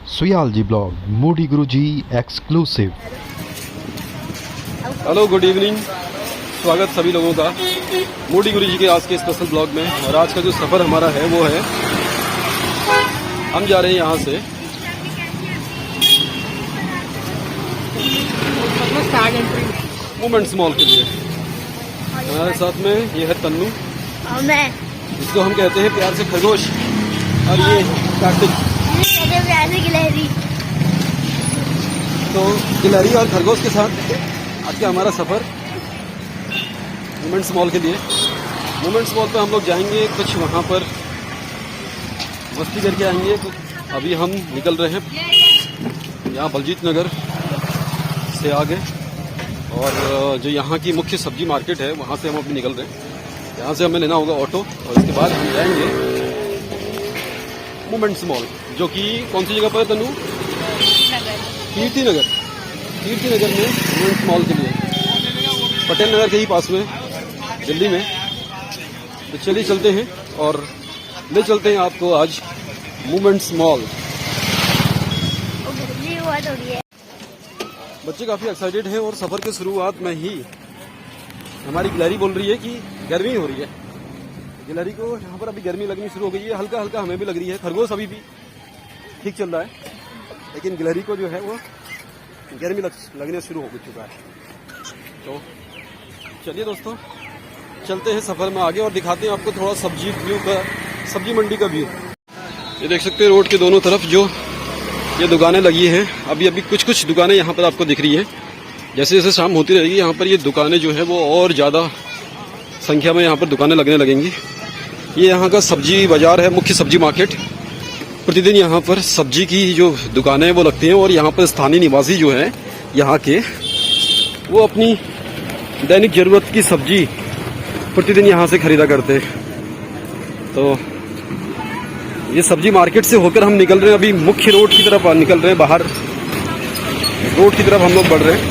सुयालजी blog Moody गुरुजी exclusive. Hello good evening, स्वागत सभी लोगों का मूडी गुरुजी के आज के स्पेशल ब्लॉग में। और आज का जो सफ़र हमारा है वो है, हम जा रहे हैं यहाँ से मोमेंट्स मॉल के लिए। हमारे साथ में ये है तन्नू, जिसको हम कहते हैं प्यार से खरगोश, और ये कार्तिक। तो गिलहरी और खरगोश के साथ आज का हमारा सफ़र मोमेंट्स मॉल के लिए। मोमेंट्स मॉल पे हम लोग जाएंगे, कुछ वहाँ पर मस्ती करके आएंगे। तो अभी हम निकल रहे हैं यहाँ बलजीत नगर से आगे, और जो यहाँ की मुख्य सब्जी मार्केट है वहाँ से हम अभी निकल रहे हैं। यहाँ से हमें लेना होगा ऑटो, और इसके बाद हम जाएंगे मोमेंट्स मॉल, जो कि कौन सी जगह पर है तनु? कीर्ति नगर में मोमेंट्स मॉल के लिए, पटेल नगर के ही पास में, दिल्ली में। तो चलिए चलते हैं और ले चलते हैं आपको आज मोमेंट्स मॉल। बच्चे काफ़ी एक्साइटेड हैं, और सफ़र की शुरुआत में ही हमारी गिलहरी बोल रही है कि गर्मी हो रही है। गिलहरी को यहाँ पर अभी गर्मी लगनी शुरू हो गई है, हल्का हल्का हमें भी लग रही है। खरगोश अभी भी ठीक चल रहा है, लेकिन गिलहरी को जो है वो गर्मी लगने शुरू हो चुका है। तो चलिए दोस्तों, चलते हैं सफ़र में आगे और दिखाते हैं आपको थोड़ा सब्जी मंडी का व्यू। ये देख सकते हैं रोड के दोनों तरफ जो ये दुकानें लगी हैं। अभी कुछ दुकानें यहाँ पर आपको दिख रही हैं। जैसे जैसे शाम होती रहेगी, यहाँ पर ये दुकानें जो है वो और ज़्यादा संख्या में यहाँ पर दुकानें लगने लगेंगी। ये यहाँ का सब्जी बाज़ार है, मुख्य सब्जी मार्केट। प्रतिदिन यहाँ पर सब्जी की जो दुकानें वो लगती हैं, और यहाँ पर स्थानीय निवासी जो हैं यहाँ के, वो अपनी दैनिक ज़रूरत की सब्जी प्रतिदिन यहाँ से खरीदा करते हैं। तो ये सब्जी मार्केट से होकर हम निकल रहे हैं, अभी मुख्य रोड की तरफ निकल रहे हैं, बाहर रोड की तरफ हम लोग बढ़ रहे हैं।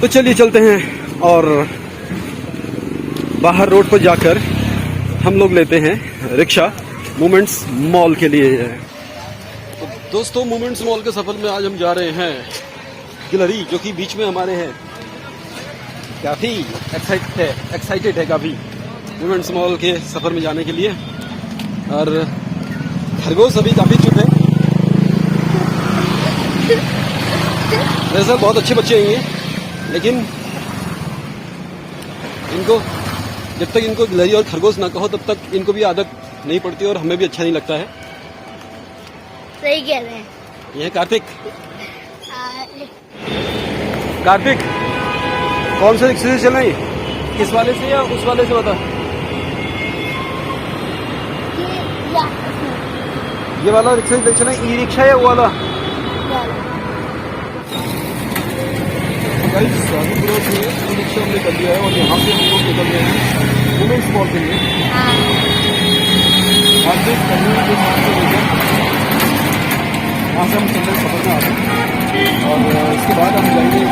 तो चलिए चलते हैं, और बाहर रोड पर जाकर हम लोग लेते हैं रिक्शा मोमेंट्स मॉल के लिए। तो दोस्तों, मोमेंट्स मॉल के सफर में आज हम जा रहे हैं। गिलहरी जो कि बीच में हमारे हैं, काफ़ी एक्साइटेड है काफ़ी मोमेंट्स मॉल के सफ़र में जाने के लिए। और खरगोश अभी काफ़ी चुप है। वैसे बहुत अच्छे बच्चे हैं ये, लेकिन इनको जब तक इनको गिलहरी और खरगोश ना कहो, तब तक इनको भी आदत नहीं पड़ती, और हमें भी अच्छा नहीं लगता है। सही कह रहे हैं। ये है कार्तिक। कार्तिक, कौन से रिक्शे से चल रही? इस वाले से या उस वाले से बता? ये वाला रिक्शा से चले, ई रिक्शा या वो वाला? शादी ग्रोथ में ई रिक्शा हमने कर लिया है, और यहाँ से हम लोग निकल रहे हैं मोमेंट्स मॉल के लिए। वहाँ से हम चल रहे सफर में आ रहे हैं, और इसके बाद हम जाएंगे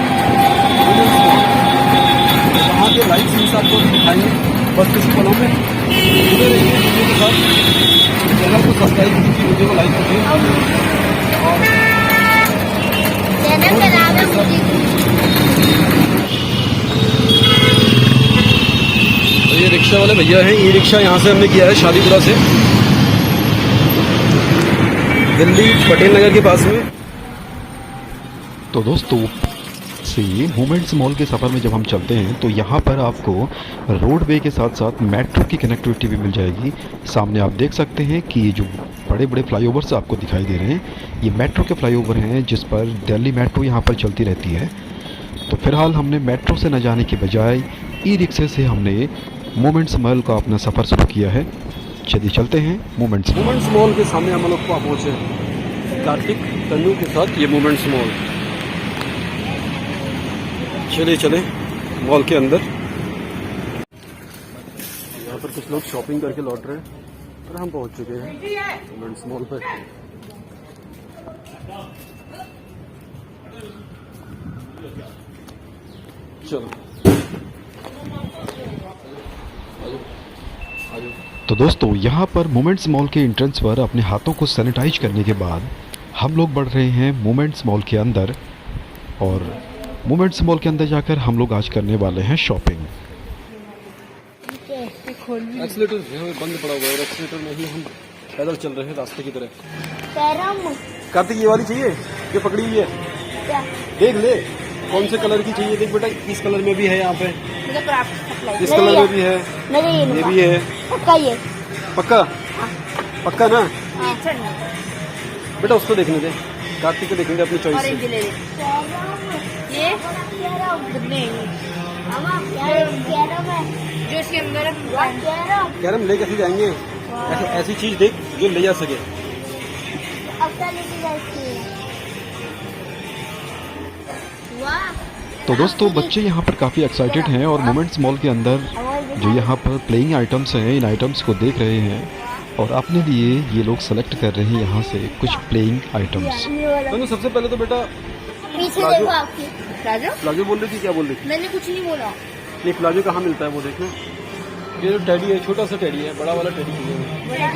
मोमेंट्स मॉल। वहाँ के लाइव सीन्स आपको दिखाएंगे बस कुछ पलों में। जुड़े रहिए वीडियो के साथ, चैनल को सब्सक्राइब कीजिए, वीडियो को लाइक कीजिए, और चैनल का नाम है। तो ये रिक्शा वाले भैया हैं। ई रिक्शा यहाँ से हमने किया है शादीपुरा से, दिल्ली पटेल नगर के पास में। तो दोस्तों, से मोमेंट्स मॉल के सफ़र में जब हम चलते हैं तो यहाँ पर आपको रोडवे के साथ साथ मेट्रो की कनेक्टिविटी भी मिल जाएगी। सामने आप देख सकते हैं कि ये जो बड़े बड़े फ्लाईओवर्स आपको दिखाई दे रहे हैं, ये मेट्रो के फ्लाईओवर हैं, जिस पर दिल्ली मेट्रो यहाँ पर चलती रहती है। तो फिलहाल हमने मेट्रो से न जाने के बजाय ई रिक्शे से हमने मोमेंट्स मॉल का अपना सफ़र शुरू किया है। चलिए चलते हैं मोमेंट्स मॉल के सामने हम लोग पहुँचे कार्तिक तन्नू के साथ। ये मोमेंट्स मॉल, चले मॉल के अंदर। यहाँ पर कुछ लोग शॉपिंग करके लौट रहे हैं, और हम पहुँच चुके हैं मोमेंट्स मॉल पर। चलो आजो। तो दोस्तों यहाँ पर मोमेंट्स मॉल के एंट्रेंस पर अपने हाथों को सैनिटाइज करने के बाद हम लोग बढ़ रहे हैं मोमेंट्स मॉल के अंदर। और मोमेंट्स मॉल के अंदर जाकर हम लोग आज करने वाले हैं शॉपिंग। एक्सीलेटर बंद पड़ा हुआ है और एक्सीलेटर में ही हम पैदल चल रहे हैं रास्ते की तरफ। कैरम कार्तिक ये वाली चाहिए, ये पकड़ी हुई है, क्या देख ले कौन से कलर की चाहिए। देख बेटा इस कलर में भी है, यहाँ पे मुझे क्राफ्ट सप्लाई इस कलर में भी है, मेरे ये भी है। पक्का ये पक्का पक्का ना हाँ। बेटा, उसको देखने दे, कार्तिक को देखने दे अपनी चॉइस ऑरेंज से। ले ले ये कितने कैरम है जो इसके अंदर है कैरम कैरम ले कैसे जाएंगे, ऐसी चीज देख जो ले जा सके। अब क्या लेके जाती है वाह। तो दोस्तों बच्चे यहाँ पर काफ़ी एक्साइटेड हैं और मोमेंट्स मॉल के अंदर जो यहाँ पर प्लेइंग आइटम्स हैं, इन आइटम्स को देख रहे हैं और अपने लिए ये लोग सेलेक्ट कर रहे हैं यहाँ से कुछ प्लेइंग आइटम्स। तो सबसे पहले तो बेटा पीछे प्लाजो। देखो आपकी प्लाजो प्लाजो बोल रही थी, क्या बोल रही थी? मैंने कुछ नहीं बोला। ये प्लाजो कहाँ मिलता है वो देखना। ये जो टेडी है, छोटा सा टेडी है, बड़ा वाला टेडी चाहिए। बड़ा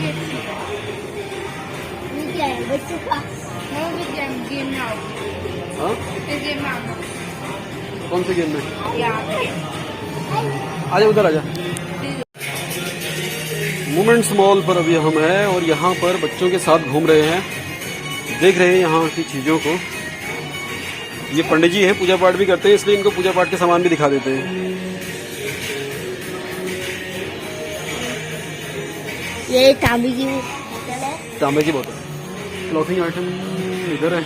ये क्या है बच्चों का मैं भी गेम में आऊँ हाँ, इस गेम में आऊँ कौन से गेम में? यहाँ आजा उधर आजा। मोमेंट्स मॉल पर अभी हम हैं और यहाँ पर बच्चों के साथ घूम रहे हैं, देख रहे हैं यहाँ की चीजों को। ये पंडित जी है, पूजा पाठ भी करते हैं, इसलिए इनको पूजा पाठ के सामान भी दिखा देते हैं। ये तांबी की बोतल है तांबे की बोतल। क्लॉथिंग आइटम इधर है।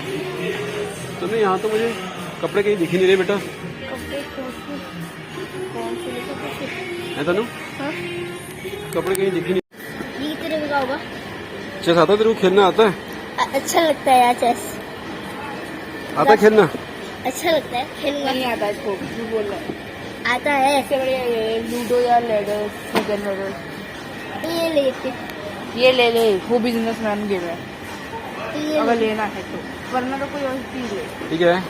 तो नहीं, यहाँ तो मुझे कपड़े कहीं दिख ही नहीं रहे बेटा। कपड़े कौन से लेकर कुछ है तनु, हाँ कपड़े कहीं दिख ही नहीं। ये कितने में का होगा चेस आता है तेरे को, खेलना आता है? अच्छा लगता है यार चेस आता है खेलना? अच्छा लगता है खेलूंगा नहीं आता इसको, क्यों बोल रहा है? आता है इससे बढ़िया ये लूडो या लेडर फिगर लेडर ये लेते ये ले ले, वो बिजनेसमैन गेम है ये अगर लेना है तो, वरना तो कोई और चीज ले। ठीक है।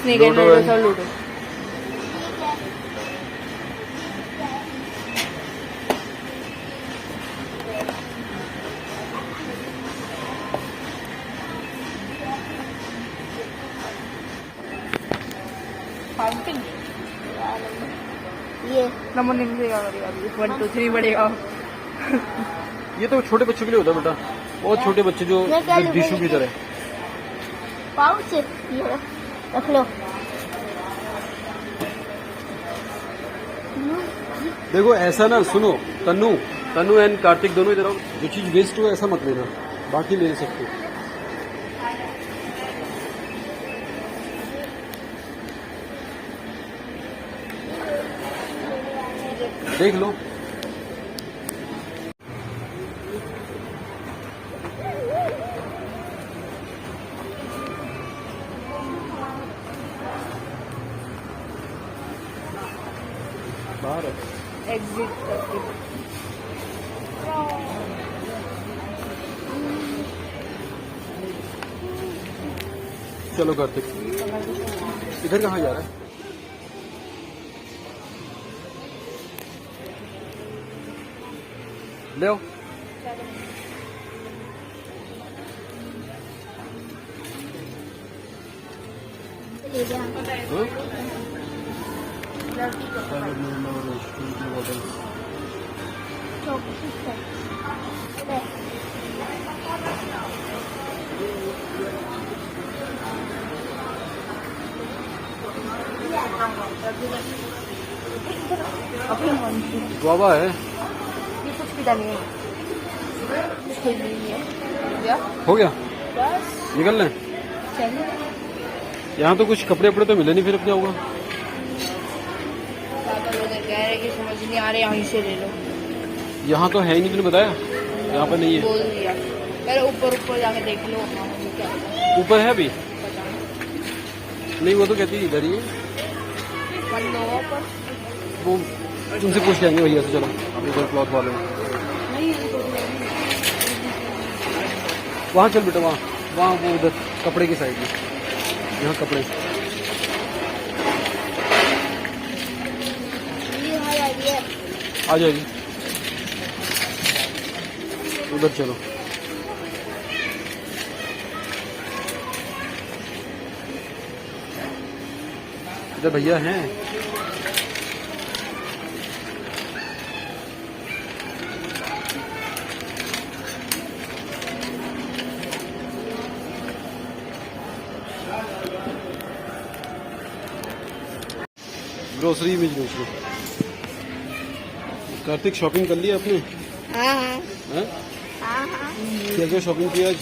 स्नेक एंड लूडो है। लेडर और लूडो। फाउंटेन ये नंबर निकलेगा बढ़ेगा, 1 2 3 बढ़ेगा। ये तो छोटे बच्चों के लिए होता है बेटा, बहुत छोटे बच्चे जो मैं क्या लूँ? डिशू की तरह। पाउच ये रख लो देखो ऐसा ना, सुनो तन्नू, तन्नू एंड कार्तिक दोनों इधर आओ। जो चीज वेस्ट हो ऐसा मत लेना, बाकी ले सकते हो। देख लो। बाहर है। एग्जिट करके चलो कार्तिक, इधर कहाँ जा रहा है? ले आओ। ले जा हाँ? अपनी मन से गुआवा है। ये कुछ भी नहीं है, कुछ भी नहीं है क्या हो गया, बस निकल लें। चलिए। यहाँ तो कुछ कपड़े वपड़े तो मिले नहीं, फिर अब क्या होगा? पापा लोग कह रहे कि समझ नहीं आ रहे, यहीं से ले लो। यहाँ तो है ही नहीं, तुमने बताया यहाँ पर नहीं है। बोल दिया पहले, ऊपर ऊपर जाके देख लो। हाँ, मुझे क्या पता, ऊपर है अभी? पता नहीं। नहीं, वो तो कहती इधर ही है। बंद होगा पर वो तुमसे पूछ लेंगे भैया से। चलो अब इधर क्लॉथ वाले में। नहीं वहाँ चल बेटा, वहाँ वहाँ वो उधर कपड़े की साइड में, यहाँ कपड़े। ये आ जाएगी आ जाएगी। उधर चलो। इधर भैया हैं। ग्रोसरी में ग्रोसरी। कार्तिक शॉपिंग कर ली आपने? हाँ हैं? हाँ हाँ। क्या क्या शॉपिंग की आज?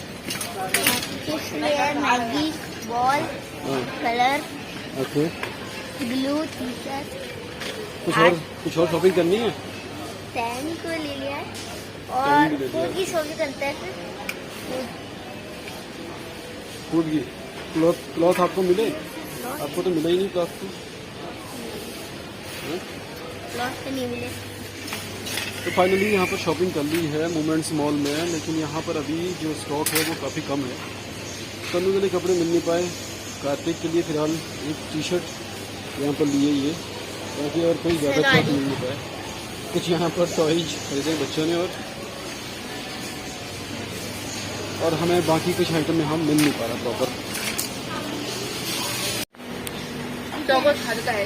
चिप्स लिए, मैगी, बॉल, हाँ, colour, okay. Glue, T shirt, कुछ और शॉपिंग करनी है? पेन को ले लिया है पेन और भी ले लिया। फूड की शॉपिंग करते हैं फिर। फूड की क्लॉथ आपको मिले? आपको तो मिला ही नहीं क्लॉथ तो। क्लॉथ तो नहीं मिले। तो फाइनली यहाँ पर शॉपिंग कर ली है मोमेंट्स मॉल में, लेकिन यहाँ पर अभी जो स्टॉक है वो काफ़ी कम है। तनु के लिए कपड़े मिल नहीं पाए। कार्तिक के लिए फ़िलहाल एक टी शर्ट यहाँ पर लिए ये, बाकी और कोई ज़्यादा क्लॉथ मिल नहीं पाए। कुछ यहाँ पर टॉयज खरीदे बच्चों ने और हमें बाकी कुछ आइटम यहाँ मिल नहीं पा रहा प्रॉपर। चौकोस खाता है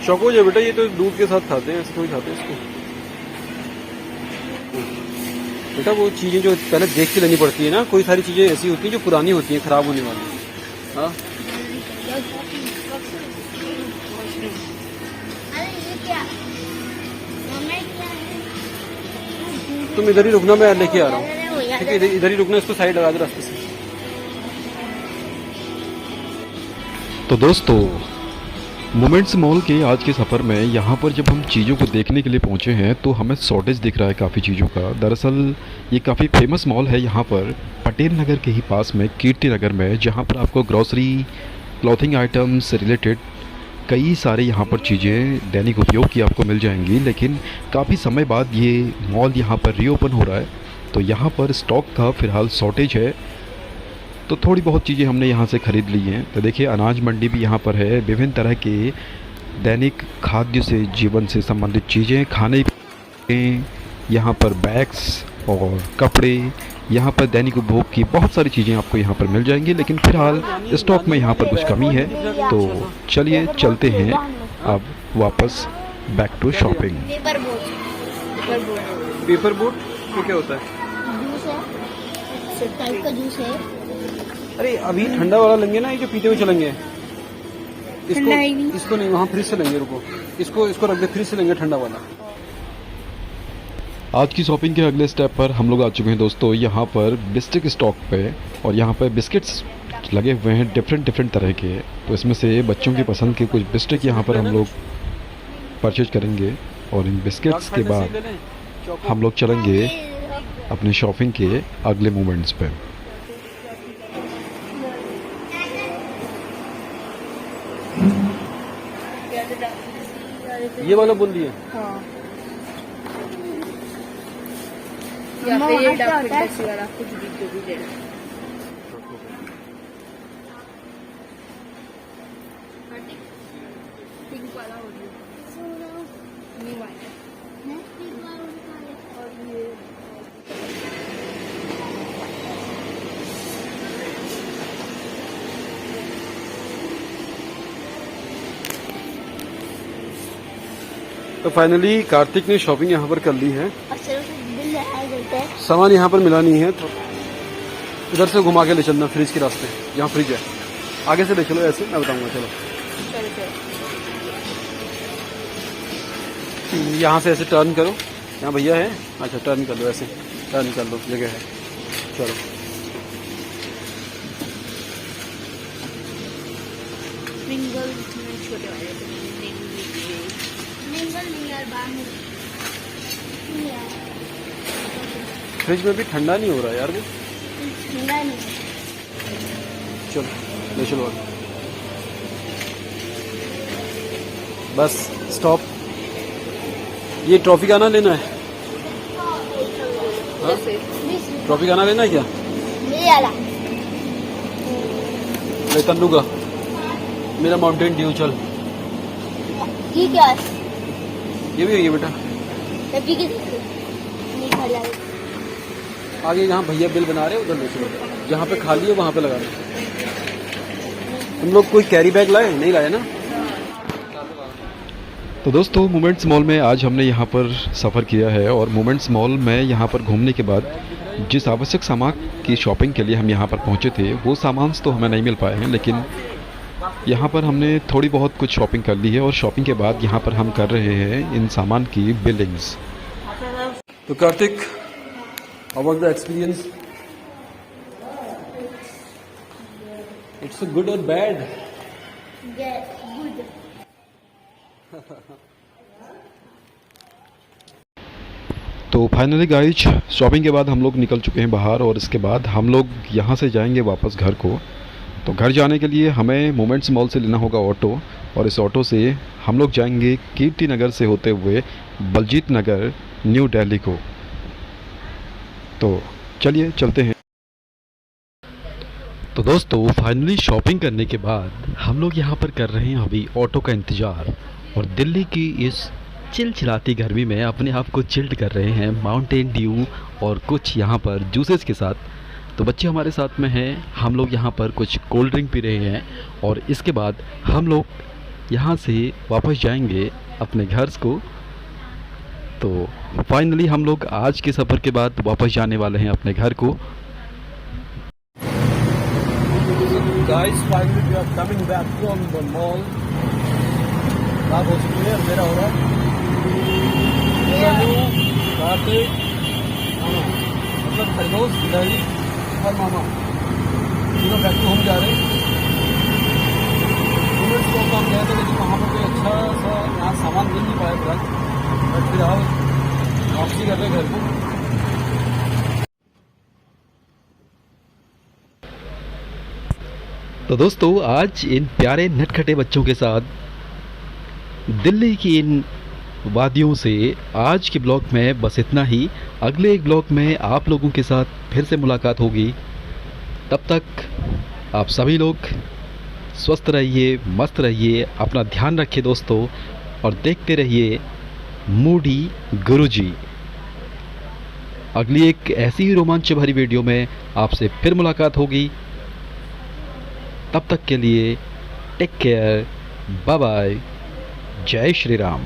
चौकोज है बेटा, ये तो दूध के साथ खाते हैं, ऐसे थोड़ी खाते हैं इसको। बेटा वो चीज़ें जो पहले देख के लेनी पड़ती है ना, कोई सारी चीज़ें ऐसी होती हैं जो पुरानी होती हैं, ख़राब होने वाली। हाँ अरे ये क्या? मम्मी क्या है? तुम इधर ही रुकना, मैं लेके आ रहा हूँ। अरे वो यार, ठीक है, इधर ही रुकना, इसको साइड लगा दो रास्ते से। तो दोस्तों, मोमेंट्स मॉल के आज के सफ़र में यहाँ पर जब हम चीज़ों को देखने के लिए पहुँचे हैं तो हमें शॉर्टेज दिख रहा है काफ़ी चीज़ों का। दरअसल ये काफ़ी फेमस मॉल है यहाँ पर पटेल नगर के ही पास में, कीर्ति नगर में, जहाँ पर आपको ग्रॉसरी, क्लॉथिंग आइटम्स से रिलेटेड कई सारे यहाँ पर चीज़ें दैनिक उपयोग की आपको मिल जाएंगी। लेकिन काफ़ी समय बाद ये मॉल यहाँ पर रीओपन हो रहा है, तो यहाँ पर स्टॉक का फ़िलहाल शॉर्टेज है। तो थोड़ी बहुत चीज़ें हमने यहाँ से ख़रीद ली हैं। तो देखिए, अनाज मंडी भी यहाँ पर है, विभिन्न तरह के दैनिक खाद्य से जीवन से संबंधित चीज़ें, खाने पीने, यहाँ पर बैग्स और कपड़े, यहाँ पर दैनिक उपभोग की बहुत सारी चीज़ें आपको यहाँ पर मिल जाएंगी। लेकिन फ़िलहाल स्टॉक में यहाँ पर कुछ कमी है, तो चलिए चलते हैं अब वापस back to shopping. Paper boat. Paper boat तो क्या होता है? जूस है, टाइप का जूस है। अरे अभी ठंडा वाला लेंगे ना, ये जो पीते हुए चलेंगे। ठंडा ही नहीं। इसको नहीं, वहाँ फ्रिज से लेंगे। रुको, इसको रख दे, फ्रिज से लेंगे ठंडा वाला। आज की शॉपिंग के अगले स्टेप पर हम लोग आ चुके हैं दोस्तों, यहाँ पर बिस्किट स्टॉक पे। और यहाँ पर बिस्किट्स लगे हुए हैं डिफरेंट तरह के। तो इसमें से बच्चों की पसंद के कुछ बिस्किट यहाँ पर हम लोग परचेज करेंगे। और इन बिस्किट्स के बाद हम लोग चलेंगे अपनी शॉपिंग के अगले मोमेंट्स पे। ये वाला बोल दिए। हाँ या अम्मा, फिर ये वहाँ क्या डार्क होता है? फैंटेसी वाला कुछ भी जो भी दे दो। पिंक वाला हो गया, न्यू वाला। और ये तो फाइनली कार्तिक ने शॉपिंग यहाँ पर कर ली है। और सिर्फ बिल आया करते हैं। सामान यहाँ पर मिला नहीं है, तो इधर से घुमा के ले चलना फ्रिज के रास्ते, जहाँ फ्रिज है। आगे से ले चलो, ऐसे मैं बताऊंगा। चलो चलो चलो यहाँ से ऐसे टर्न करो, यहाँ भैया है। अच्छा टर्न कर लो, ऐसे टर्न कर लो, जगह है। चलो स्प्रिंगल में छोटे वाले तो मैंने नहीं लिए। मिंगल नहीं यार, बाहर में नहीं यार, फ्रिज में भी ठंडा नहीं हो रहा यार। ठंडा नहीं है। चलो ले चलो आगे। Bus stop. ये ट्रॉफी गाना लेना है। हाँ? जैसे ट्रॉफी गाना लेना है क्या? ये वाला ले तन्नू का मेरा माउंटेन ड्यू। चल ये क्या है? ये भी है ये बेटा। सब्जी की नहीं गाड़ी आ गई। आगे जहाँ भैया बिल बना रहे हैं उधर ले चलो, जहाँ पे खाली है वहाँ पे लगा रहे। हम लोग कोई कैरी बैग लाए नहीं लाए ना। तो दोस्तों मोमेंट्स मॉल में आज हमने यहाँ पर सफ़र किया है और मोमेंट्स मॉल में यहाँ पर घूमने के बाद जिस आवश्यक सामान की शॉपिंग के लिए हम यहाँ पर पहुँचे थे वो सामान तो हमें नहीं मिल पाए हैं, लेकिन यहाँ पर हमने थोड़ी बहुत कुछ शॉपिंग कर ली है और शॉपिंग के बाद यहाँ पर हम कर रहे हैं इन सामान की बिलिंग्स। तो Kartik, how was the experience? It's good और बैड? Yes, good. तो फाइनली गाइज शॉपिंग के बाद हम लोग निकल चुके हैं बाहर और इसके बाद हम लोग यहाँ से जाएंगे वापस घर को। तो घर जाने के लिए हमें मोमेंट्स मॉल से लेना होगा ऑटो और इस ऑटो से हम लोग जाएंगे कीर्ति नगर से होते हुए बलजीत नगर न्यू दिल्ली को। तो चलिए चलते हैं। तो दोस्तों फाइनली शॉपिंग करने के बाद हम लोग यहाँ पर कर रहे हैं अभी ऑटो का इंतज़ार और दिल्ली की इस चिलचिलाती गर्मी में अपने आप को चिल्ड कर रहे हैं माउंटेन ड्यू और कुछ यहाँ पर जूसेस के साथ। तो बच्चे हमारे साथ में हैं, हम लोग यहाँ पर कुछ कोल्ड ड्रिंक पी रहे हैं और इसके बाद हम लोग यहाँ से वापस जाएंगे अपने घर को। तो फाइनली हम लोग आज के सफ़र के बाद वापस जाने वाले हैं अपने घर को। Guys finally we are coming back from the mall. रात हो चुकी है, अंधेरा हो रहा है। कार्तिक, मामा मतलब खरगोश, लहरी और मामा तीनों बैक टू होम जा रहे हैं। मोमेंट्स को हम गए थे लेकिन वहाँ पर कोई अच्छा सा यहाँ सामान मिल नहीं पाया फिलहाल, बट फिलहाल वापसी कर रहे हैं घर को। तो दोस्तों आज इन प्यारे नटखटे बच्चों के साथ दिल्ली की इन वादियों से आज के ब्लॉग में बस इतना ही। अगले एक ब्लॉग में आप लोगों के साथ फिर से मुलाकात होगी। तब तक आप सभी लोग स्वस्थ रहिए, मस्त रहिए, अपना ध्यान रखिए दोस्तों और देखते रहिए मूडी गुरुजी। अगली एक ऐसी ही रोमांच भरी वीडियो में आपसे फिर मुलाकात होगी। तब तक के लिए टेक केयर, बाय बाय, जय श्री राम।